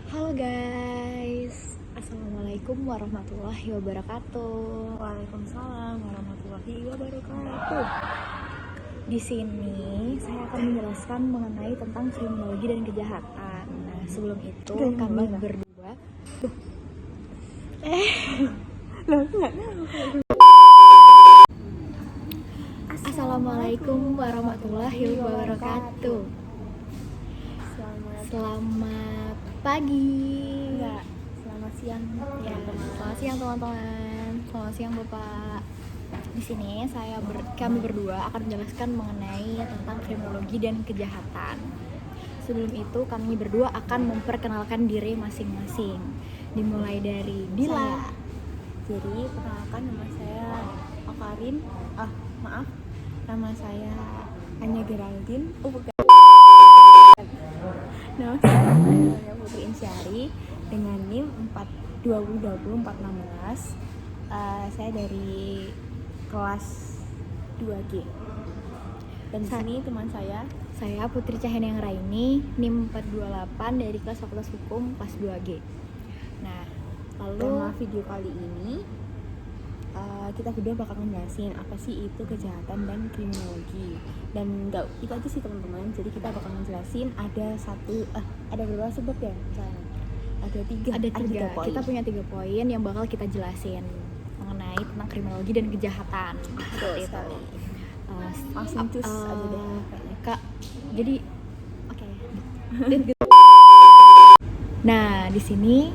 Halo guys, Assalamualaikum warahmatullahi wabarakatuh. Waalaikumsalam warahmatullahi wabarakatuh. Di sini saya akan menjelaskan mengenai tentang kriminologi dan kejahatan. Nah, sebelum itu kami berdua Assalamualaikum warahmatullahi wabarakatuh. Selamat pagi. Selamat siang. Ya, selamat siang teman-teman. Selamat siang Bapak. Di sini kami berdua akan menjelaskan mengenai tentang kriminologi dan kejahatan. Sebelum itu kami berdua akan memperkenalkan diri masing-masing. Dimulai dari Dila. Jadi perkenalkan, nama saya Okarin. Nama saya Anya Geraldine. Nama saya Putri Insyari dengan NIM 2020-416. Saya dari kelas 2G. Dan di sini teman saya Putri Cahyani Raini, NIM 428 dari kelas Fakultas Hukum kelas 2G. Nah, tema video kali ini kita berdua bakal ngejelasin apa sih itu kejahatan dan kriminologi. Dan enggak itu aja sih teman-teman. Jadi kita bakal ngejelasin ada berapa sebab ya? Ada tiga poin. Kita punya 3 poin yang bakal kita jelasin mengenai tentang kriminologi dan kejahatan. Betul sekali. Langsung cus aja deh kayaknya. Kak, jadi oke. Nah, di sini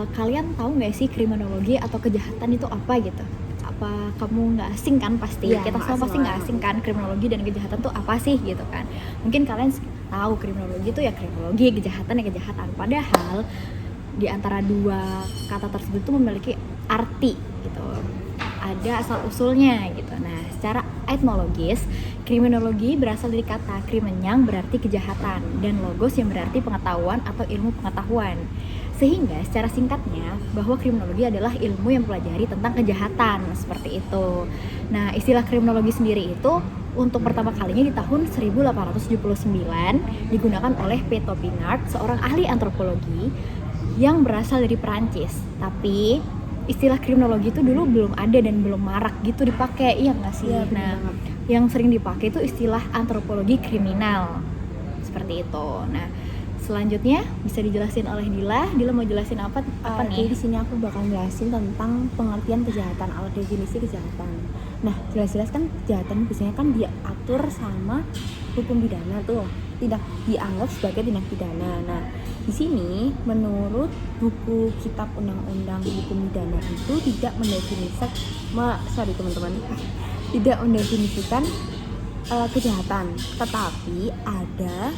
kalian tahu nggak sih kriminologi atau kejahatan itu apa gitu? Apa kamu nggak asing kan pasti? Ya, Kita semua pasti nggak asing kan kriminologi dan kejahatan tuh apa sih gitu kan? Mungkin kalian tahu kriminologi itu ya kriminologi, kejahatan ya kejahatan. Padahal di antara dua kata tersebut tuh memiliki arti gitu. Ada asal usulnya gitu. Nah, secara etnologis, kriminologi berasal dari kata krimen yang berarti kejahatan dan logos yang berarti pengetahuan atau ilmu pengetahuan. Sehingga secara singkatnya bahwa kriminologi adalah ilmu yang mempelajari tentang kejahatan, seperti itu. Nah, istilah kriminologi sendiri itu untuk pertama kalinya di tahun 1879 digunakan oleh P. Topinard, seorang ahli antropologi yang berasal dari Perancis. Tapi istilah kriminologi itu dulu belum ada dan belum marak gitu dipakai, iya nggak sih? Ya, nah, yang sering dipakai itu istilah antropologi kriminal, seperti itu. Nah, selanjutnya bisa dijelasin oleh Dila. Dila mau jelasin apa nih? Jadi di sini aku bakal jelasin tentang pengertian kejahatan atau definisi kejahatan. Nah, jelas-jelas kan kejahatan biasanya kan diatur sama hukum pidana tuh, tidak dianggap sebagai tindak pidana. Nah, di sini menurut buku Kitab Undang-Undang Hukum Pidana itu tidak mendefinisikan, tidak mendefinisikan kejahatan, tetapi ada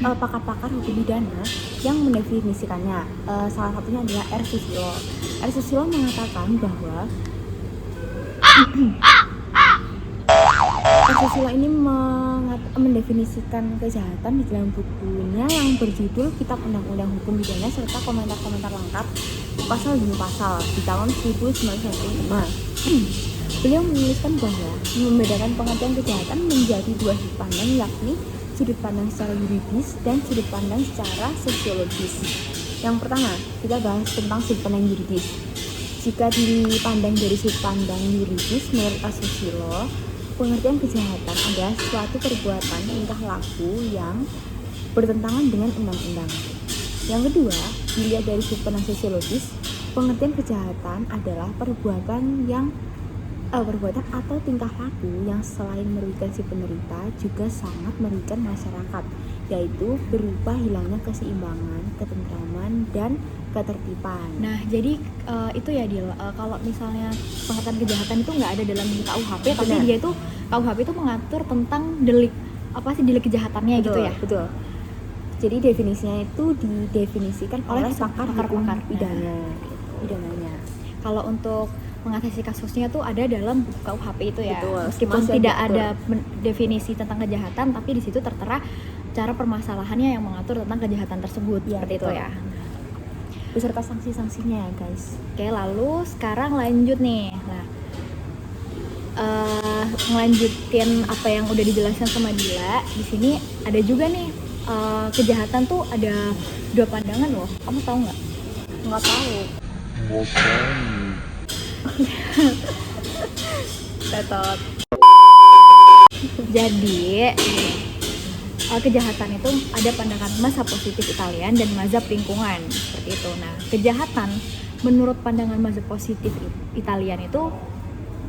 pakar-pakar hukum pidana yang mendefinisikannya. Salah satunya adalah R. Susilo. R. Susilo mengatakan bahwa R. Susilo ini mendefinisikan kejahatan di dalam bukunya yang berjudul Kitab Undang-Undang Hukum Pidana serta komentar-komentar lengkap pasal demi pasal di tahun 1995. Beliau menuliskan bahwa membedakan pengertian kejahatan menjadi dua sudut pandang, yakni sudut pandang secara yuridis dan sudut pandang secara sosiologis. Yang pertama, kita bahas tentang sudut pandang yuridis. Jika dipandang dari sudut pandang yuridis, menurut Susilo, pengertian kejahatan adalah suatu perbuatan tingkah laku yang bertentangan dengan undang-undang. Yang kedua, dilihat dari sudut pandang sosiologis, pengertian kejahatan adalah perbuatan atau tingkah laku yang selain merugikan si penderita juga sangat merugikan masyarakat, yaitu berupa hilangnya keseimbangan, ketentraman, dan ketertiban. Nah, jadi itu ya kalau misalnya pengertian kejahatan itu nggak ada dalam KUHP, tapi dia itu KUHP itu mengatur tentang delik kejahatannya. Betul, gitu ya. Betul. Jadi definisinya itu didefinisikan oleh pakar pidananya. Kalau untuk mengatasi kasusnya tuh ada dalam buku KUHP itu ya. Betul. Meskipun tidak ada definisi tentang kejahatan, tapi di situ tertera cara permasalahannya yang mengatur tentang kejahatan tersebut, ya, seperti betul. itu ya. Beserta sanksi-sanksinya ya guys. Oke, lalu sekarang lanjut nih. Nah, ngelanjutin apa yang udah dijelaskan sama Dila. Di sini ada juga nih kejahatan tuh ada dua pandangan loh. Kamu tahu nggak? Nggak tahu. Tetot. Jadi kejahatan itu ada pandangan mazhab positif Italian dan mazhab lingkungan seperti itu. Nah, kejahatan menurut pandangan mazhab positif Italian itu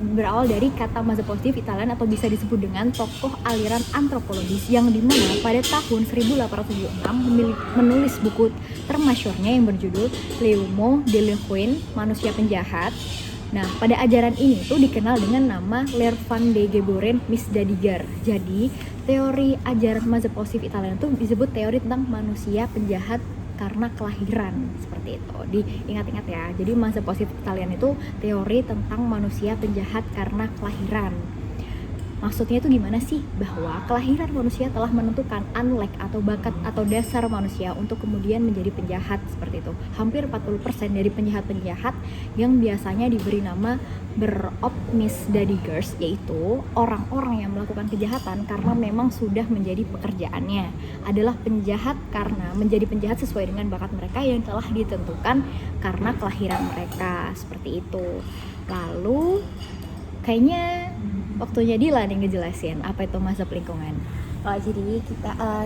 berawal dari kata mazhab positif Italian atau bisa disebut dengan tokoh aliran antropologis yang dimana pada tahun 1876 menulis buku termasyhurnya yang berjudul L'Uomo Delinquent, Manusia Penjahat. Nah, pada ajaran ini tuh dikenal dengan nama Lervan de Geboren Misdadigar. Jadi, teori ajaran mazhab positif Italian itu disebut teori tentang manusia penjahat karena kelahiran, seperti itu. Diingat-ingat ya. Jadi mazhab positif Italian itu teori tentang manusia penjahat karena kelahiran. Maksudnya itu gimana sih? Bahwa kelahiran manusia telah menentukan unlike atau bakat atau dasar manusia untuk kemudian menjadi penjahat, seperti itu. Hampir 40% dari penjahat-penjahat yang biasanya diberi nama beropmisdadigers, yaitu orang-orang yang melakukan kejahatan karena memang sudah menjadi pekerjaannya, adalah penjahat karena menjadi penjahat sesuai dengan bakat mereka yang telah ditentukan karena kelahiran mereka, seperti itu. Lalu kayaknya waktunya Dila nih ngejelasin apa itu mazhab lingkungan. Jadi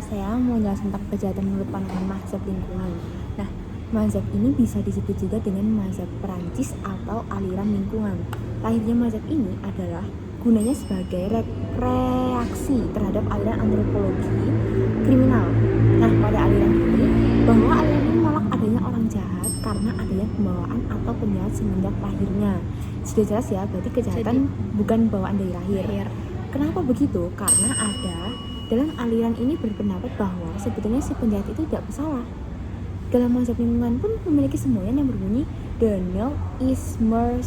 saya mau jelasin tentang kejahatan menurut pandangan mazhab lingkungan. Nah, mazhab ini bisa disebut juga dengan mazhab Perancis atau aliran lingkungan. Lahirnya mazhab ini adalah gunanya sebagai reaksi terhadap aliran antropologi kriminal. Nah, pada aliran ini, bahwa aliran ini menolak adanya orang jahat karena adanya pembawaan atau penjahat semenjak lahirnya. Sudah jelas ya, berarti kejahatan bukan bawaan dari lahir. Kenapa begitu? Karena ada dalam aliran ini berpendapat bahwa sebetulnya si penjahat itu tidak bersalah. Dalam mazhab lingkungan pun memiliki semboyan yang berbunyi the no is more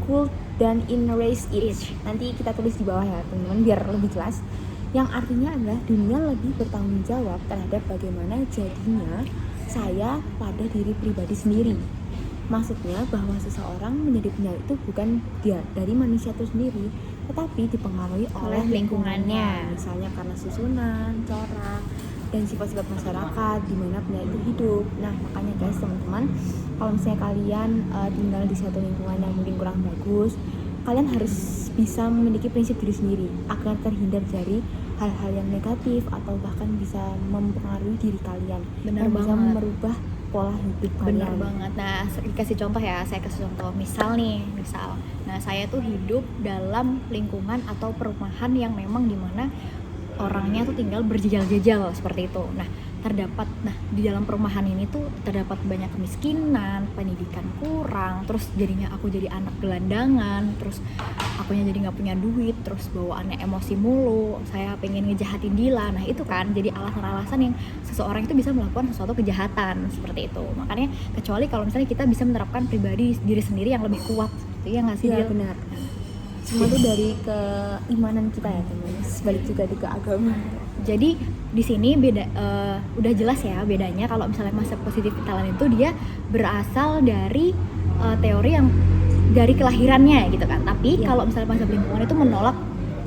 cool than in race it. Nanti kita tulis di bawah ya teman-teman biar lebih jelas. Yang artinya adalah dunia lebih bertanggung jawab terhadap bagaimana jadinya saya pada diri pribadi sendiri. Maksudnya bahwa seseorang menjadi penjahat itu bukan dia dari manusia itu sendiri, tetapi dipengaruhi oleh lingkungannya. Misalnya karena susunan, corak, dan sifat-sifat masyarakat di mana penjahat itu hidup. Nah, makanya guys, teman-teman, kalau misalnya kalian tinggal di satu lingkungan yang mungkin kurang bagus, kalian harus bisa memiliki prinsip diri sendiri agar terhindar dari hal-hal yang negatif atau bahkan bisa mempengaruhi diri kalian. Benar bisa banget. Merubah pola hidup kalian. Benar banget. Nah, dikasih contoh ya, saya kasih contoh. Misal, nah saya tuh hidup dalam lingkungan atau perumahan yang memang dimana orangnya tuh tinggal berjejal-jejal seperti itu. Nah, di dalam perumahan ini tuh terdapat banyak kemiskinan, pendidikan kurang, terus jadinya aku jadi anak gelandangan, terus akunya jadi nggak punya duit, terus bawaannya emosi mulu, saya pengen ngejahatin Dila. Nah itu kan jadi alasan-alasan yang seseorang itu bisa melakukan sesuatu kejahatan seperti itu. Makanya kecuali kalau misalnya kita bisa menerapkan pribadi diri sendiri yang lebih kuat, itu ya nggak sih? Iya benar. Semua itu dari keimanan kita ya teman. Sebalik juga ke agama. Jadi di sini udah jelas ya bedanya kalau misalnya mazhab positif Italian itu dia berasal dari teori yang dari kelahirannya gitu kan. Tapi kalau misalnya mazhab lingkungan itu menolak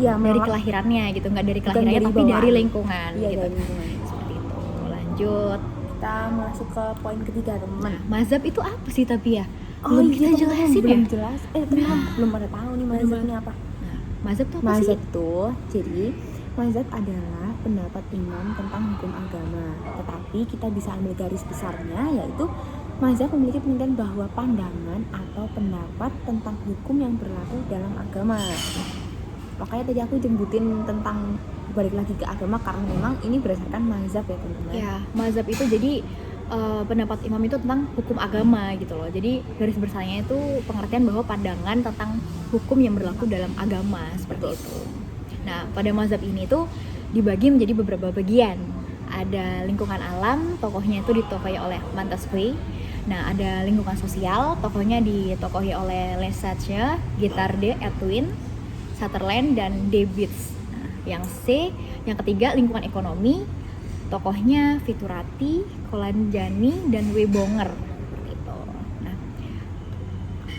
dari kelahirannya gitu, nggak dari kelahirannya tapi bawaan. Dari lingkungan gitu. Dari lingkungan. Seperti itu. Lanjut. Kita masuk ke poin ketiga teman. Nah, mazhab itu apa sih tapi ya? Belum kita jelasin belum ya? Jelas. Teman belum pada tahu nih mazhab ini apa. Nah, mazhab itu apa sih? Mazhab tuh jadi mazhab adalah pendapat imam tentang hukum agama, tetapi kita bisa ambil garis besarnya yaitu mazhab memiliki pengertian bahwa pandangan atau pendapat tentang hukum yang berlaku dalam agama. Makanya tadi aku jembutin tentang balik lagi ke agama karena memang ini berdasarkan mazhab ya teman-teman. Ya, mazhab itu jadi pendapat imam itu tentang hukum agama gitu loh. Jadi garis besarnya itu pengertian bahwa pandangan tentang hukum yang berlaku dalam agama seperti itu. Nah, pada mazhab ini tuh dibagi menjadi beberapa bagian. Ada lingkungan alam, tokohnya itu ditokohi oleh Montesquieu. Nah, ada lingkungan sosial, tokohnya ditokohi oleh Lesage, Guittarde, Edwin, Sutherland, dan Davids. Nah, yang ketiga lingkungan ekonomi, tokohnya Fiturati, Colangiani, dan Webonger. Gitu. Nah,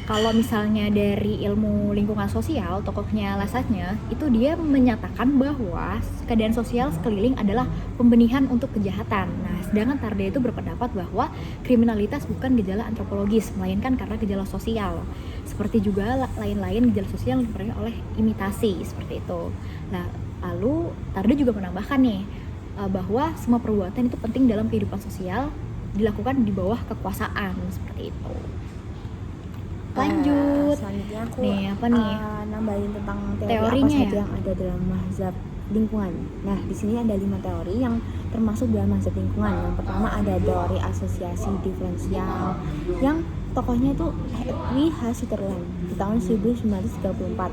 Kalau misalnya dari ilmu lingkungan sosial, tokohnya Lassagne itu dia menyatakan bahwa keadaan sosial sekeliling adalah pembenihan untuk kejahatan. Nah, sedangkan Tarde itu berpendapat bahwa kriminalitas bukan gejala antropologis, melainkan karena gejala sosial. Seperti juga lain-lain gejala sosial yang diperoleh oleh imitasi, seperti itu. Nah, lalu Tarde juga menambahkan nih bahwa semua perbuatan itu penting dalam kehidupan sosial dilakukan di bawah kekuasaan, seperti itu. Lanjut. Selanjutnya aku Nih, apa nih? nambahin tentang teori Teorinya apa saja ya? yang ada dalam mazhab lingkungan. Nah, di sini ada 5 teori yang termasuk dalam mazhab lingkungan. Yang pertama ada teori asosiasi diferensial yang tokohnya itu Hedwig H. Sutherland di tahun 1934.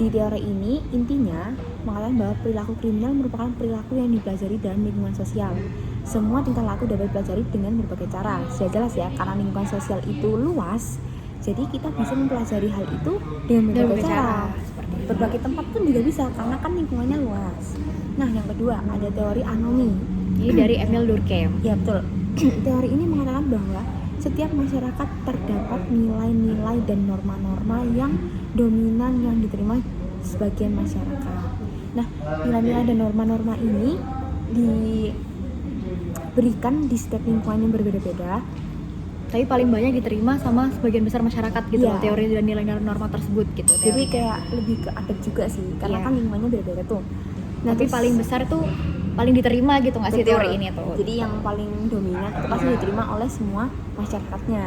Di teori ini intinya mengatakan bahwa perilaku kriminal merupakan perilaku yang dipelajari dalam lingkungan sosial. Semua tingkah laku dapat dipelajari dengan berbagai cara. Sudah jelas ya, karena lingkungan sosial itu luas, jadi kita bisa mempelajari hal itu dengan berbagai cara. Berbagai tempat pun juga bisa karena kan lingkungannya luas. Nah, yang kedua ada teori anomi. Ini dari Emil Durkheim. Ya betul. Teori ini mengatakan bahwa setiap masyarakat terdapat nilai-nilai dan norma-norma yang dominan yang diterima sebagian masyarakat. Nah, nilai-nilai dan norma-norma ini diberikan di setiap lingkungan yang berbeda-beda, Tapi paling banyak diterima sama sebagian besar masyarakat gitu, Iya. teori dan nilai norma tersebut gitu. jadi teorinya. kayak lebih ke adat juga sih karena Iya. kan lingkungannya beda-beda tuh. Nah, Tapi terus- paling besar tuh paling diterima gitu nggak sih Betul. teori ini tuh? Jadi yang paling dominan itu pasti diterima oleh semua masyarakatnya.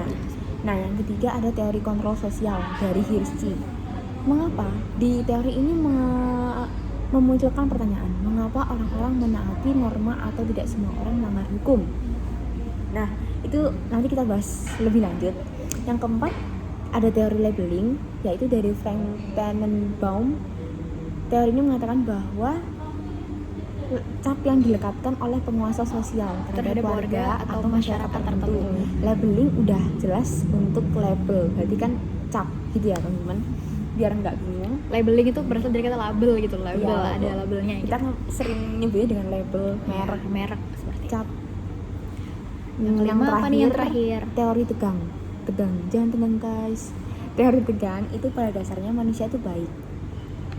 Nah, yang ketiga ada teori kontrol sosial dari Hirschi. Mengapa? Di teori ini memunculkan pertanyaan, mengapa orang-orang menaati norma atau tidak semua orang melanggar hukum? Nah, itu nanti kita bahas lebih lanjut. Yang keempat ada teori labeling, yaitu dari Frank Tannenbaum. Teori ini mengatakan bahwa cap yang dilekatkan oleh penguasa sosial terhadap warga atau masyarakat tertentu. Labeling udah jelas untuk label, berarti kan cap gitu ya teman-teman, biar nggak bingung. Labeling itu berasal dari kata label gitu, label Iya, ada betul. labelnya Kita gitu. sering nyebutnya dengan label merek, merek seperti itu. cap. Yang kelima apa nih yang terakhir? Teori tegang. Jangan tegang guys. Teori tegang itu pada dasarnya manusia itu baik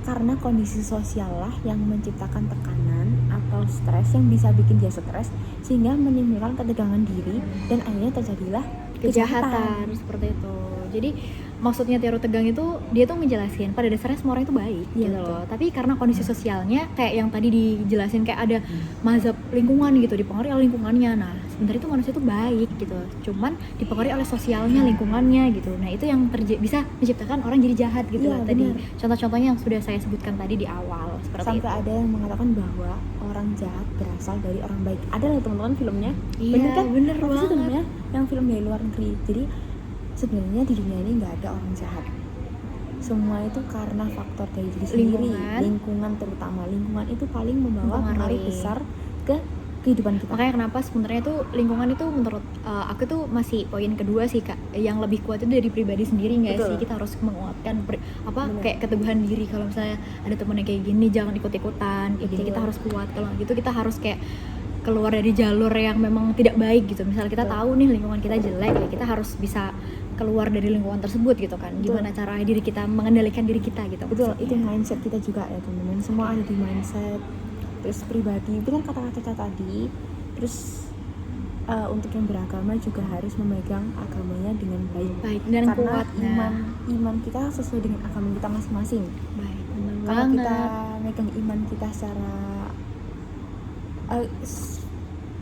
karena kondisi sosial lah yang menciptakan tekanan atau stres yang bisa bikin dia stres sehingga menimbulkan ketegangan diri dan akhirnya terjadilah Kejahatan seperti itu. Jadi maksudnya teori tegang itu dia tuh ngejelasin pada dasarnya semua orang itu baik Iya, gitu betul. loh. Tapi karena kondisi sosialnya kayak yang tadi dijelasin kayak ada mazhab lingkungan gitu, dipengaruhi oleh lingkungannya. Nah, sebenarnya itu manusia itu baik gitu. Cuman dipengaruhi oleh sosialnya, lingkungannya gitu. Nah, itu yang bisa menciptakan orang jadi jahat gitu Iya, loh tadi. benar. Contoh-contohnya yang sudah saya sebutkan tadi di awal seperti Sampai itu. ada yang mengatakan bahwa orang jahat berasal dari orang baik. Ada loh teman-teman filmnya. Iya, Bener kan? bener Apa sih banget. filmnya? Yang film dari luar negeri. Jadi sebenarnya di dunia ini nggak ada orang jahat. Semua itu karena faktor dari diri sendiri, lingkungan terutama. Lingkungan itu paling membawa pengaruh besar ke kehidupan kita. Makanya kenapa sebenarnya tuh lingkungan itu menurut aku tuh masih poin kedua sih Kak, yang lebih kuat itu dari pribadi sendiri nggak Betul. sih? Kita harus menguatkan Bener. kayak keteguhan diri. Kalau misalnya ada temen yang kayak gini jangan ikut-ikutan kayak gini, Betul. kita harus kuat. Kalau gitu kita harus kayak keluar dari jalur yang memang tidak baik gitu. Misalnya kita Betul. tahu nih lingkungan kita jelek, ya kita harus bisa keluar dari lingkungan tersebut gitu kan. Betul. Gimana cara diri kita mengendalikan diri kita gitu. Betul, maksudnya. itu mindset kita juga ya teman-teman. Semua ada di mindset. Terus pribadi, itu kan kata-kata tadi. Terus untuk yang beragama juga harus memegang agamanya dengan baik. Baik dan Karena kuat. Nah, iman kita sesuai dengan agama kita masing-masing. baik. Bener Kalau banget. kita megang iman kita secara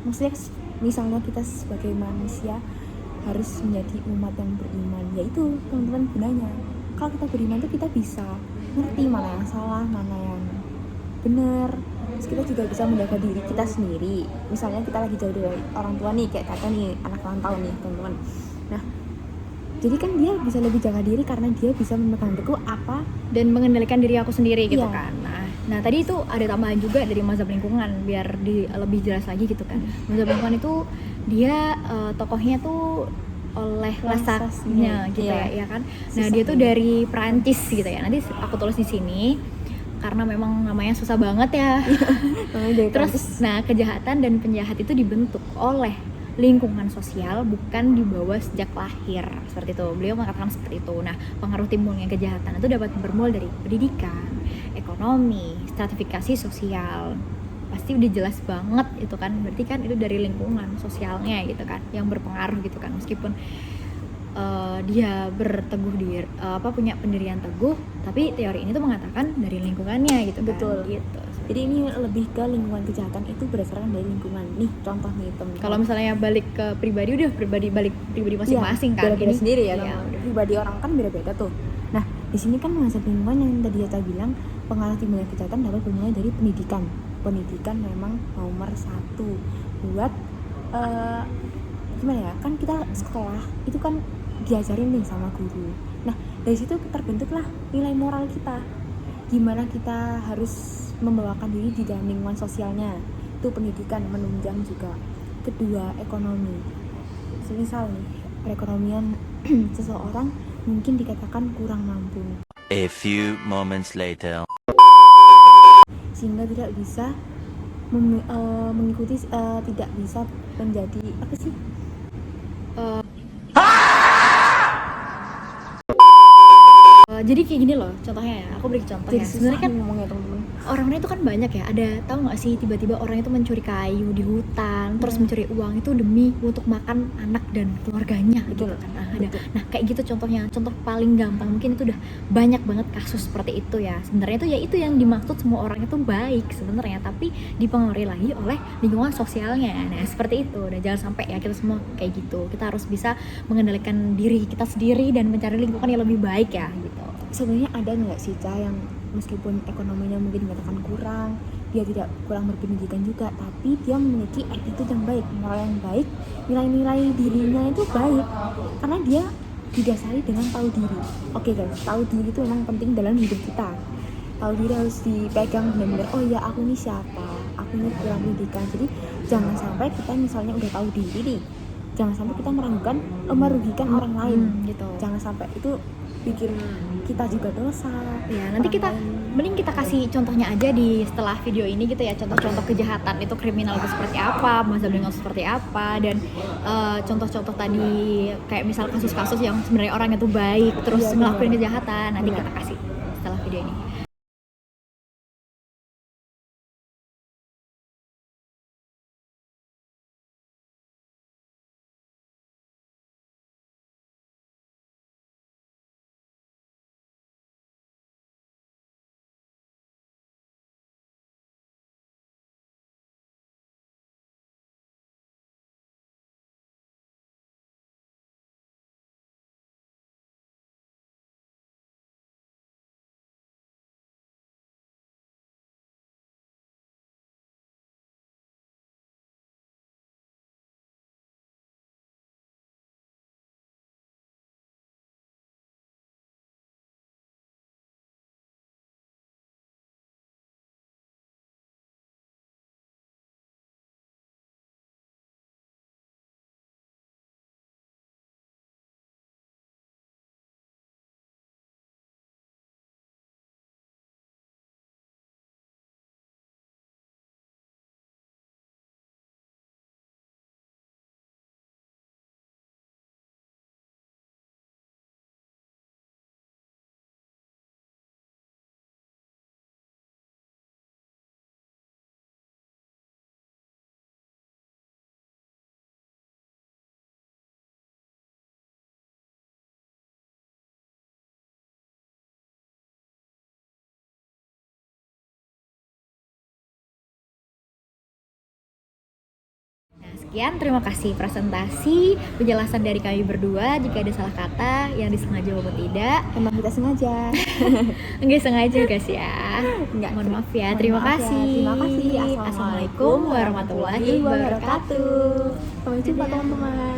maksudnya misalnya kita sebagai manusia harus menjadi umat yang beriman, yaitu teman-teman gunanya. Kalau kita beriman tuh kita bisa ngerti mana yang salah, mana yang benar. Terus kita juga bisa menjaga diri kita sendiri. Misalnya kita lagi jauh dari orang tua nih, kayak kakak nih, anak ulang tahun nih teman-teman. Nah, jadi kan dia bisa lebih jaga diri karena dia bisa memegang teguh apa dan mengendalikan diri aku sendiri gitu Iya. kan. Nah tadi itu ada tambahan juga dari mazhab lingkungan biar lebih jelas lagi gitu kan. Mazhab lingkungan itu dia tokohnya tuh oleh Lassagne gitu Iya. ya kan. Nah Susah dia tuh ya. dari Perancis gitu ya. Nanti aku tulis di sini karena memang namanya susah banget ya. namanya dari Terus Prancis. nah kejahatan dan penjahat itu dibentuk oleh lingkungan sosial, bukan dibawa sejak lahir. Seperti itu, beliau mengatakan seperti itu. Nah, pengaruh timbulnya kejahatan itu dapat bermula dari pendidikan, ekonomi, stratifikasi sosial. Pasti udah jelas banget itu kan, berarti kan itu dari lingkungan sosialnya gitu kan, yang berpengaruh gitu kan. Meskipun dia berteguh di punya pendirian teguh, tapi teori ini tuh mengatakan dari lingkungannya gitu kan. Betul. Gitu. Jadi ini lebih ke lingkungan kejahatan itu berdasarkan dari lingkungan. Nih contoh nih teman. Kalau misalnya balik ke pribadi, udah balik pribadi masing-masing kan. Beda-beda Ini sendiri ya. iya, Pribadi orang kan beda-beda tuh. Nah di sini kan mengenai lingkungan yang tadi Yata bilang, pengaruh timbulnya kejahatan dapat bermula dari pendidikan. Pendidikan memang nomor satu buat gimana ya, kan kita sekolah itu kan diajarin nih sama guru. Nah dari situ terbentuklah nilai moral kita, gimana kita harus membawakan diri di dalam lingkungan sosialnya. Itu pendidikan menunjang juga. Kedua, ekonomi. Semisal nih perekonomian seseorang mungkin dikatakan kurang mampu, A few moments later. sehingga tidak bisa mengikuti, tidak bisa menjadi apa sih, jadi kayak gini loh contohnya ya, aku beri contoh jadi ya. susah Sebenarnya kan ngomongnya teman-teman. orang-orang itu kan banyak ya, ada tahu nggak sih tiba-tiba orang itu mencuri kayu di hutan, terus mencuri uang itu demi untuk makan anak dan keluarganya. Betul. Gitu kan. Nah, ada. Betul. Nah kayak gitu contohnya, contoh paling gampang mungkin itu udah banyak banget kasus seperti itu ya. Sebenarnya itu ya itu yang dimaksud, semua orang itu baik sebenarnya, tapi dipengaruhi lagi oleh lingkungan sosialnya. Nah seperti itu. Dan jangan sampai ya kita semua kayak gitu. Kita harus bisa mengendalikan diri kita sendiri dan mencari lingkungan yang lebih baik ya gitu. Sebenarnya ada nggak sih Ca yang meskipun ekonominya mungkin dikatakan kurang, dia tidak kurang berpendidikan juga, tapi dia memiliki attitude yang baik, moral yang baik, nilai-nilai dirinya itu baik karena dia didasari dengan tahu diri. Oke guys, tahu diri itu memang penting dalam hidup kita. Tahu diri harus dipegang benar-benar. Oh ya, aku ini siapa, aku ini kurang pendidikan. Jadi jangan sampai kita misalnya udah tahu diri nih, jangan sampai kita merugikan orang lain. Gitu. Jangan sampai itu bikin kita juga dosa. Ya, nanti Orang kita lain. mending kita kasih contohnya aja di setelah video ini gitu ya, contoh-contoh kejahatan itu kriminal itu seperti apa, mazhab lingkungan seperti apa, dan contoh-contoh tadi kayak misal kasus-kasus yang sebenarnya orang itu baik terus Iya, ngelakuin benar. kejahatan, nanti Benar. kita kasih setelah video ini. Nah, sekian, terima kasih presentasi penjelasan dari kami berdua. Jika ada salah kata yang disengaja maupun tidak, Emang kita sengaja. enggak sengaja guys ya. Enggak. Mohon maaf ya. Mohon Terima maaf ya. kasih. Terima kasih. Assalamualaikum warahmatullahi wabarakatuh. Sampai jumpa teman-teman.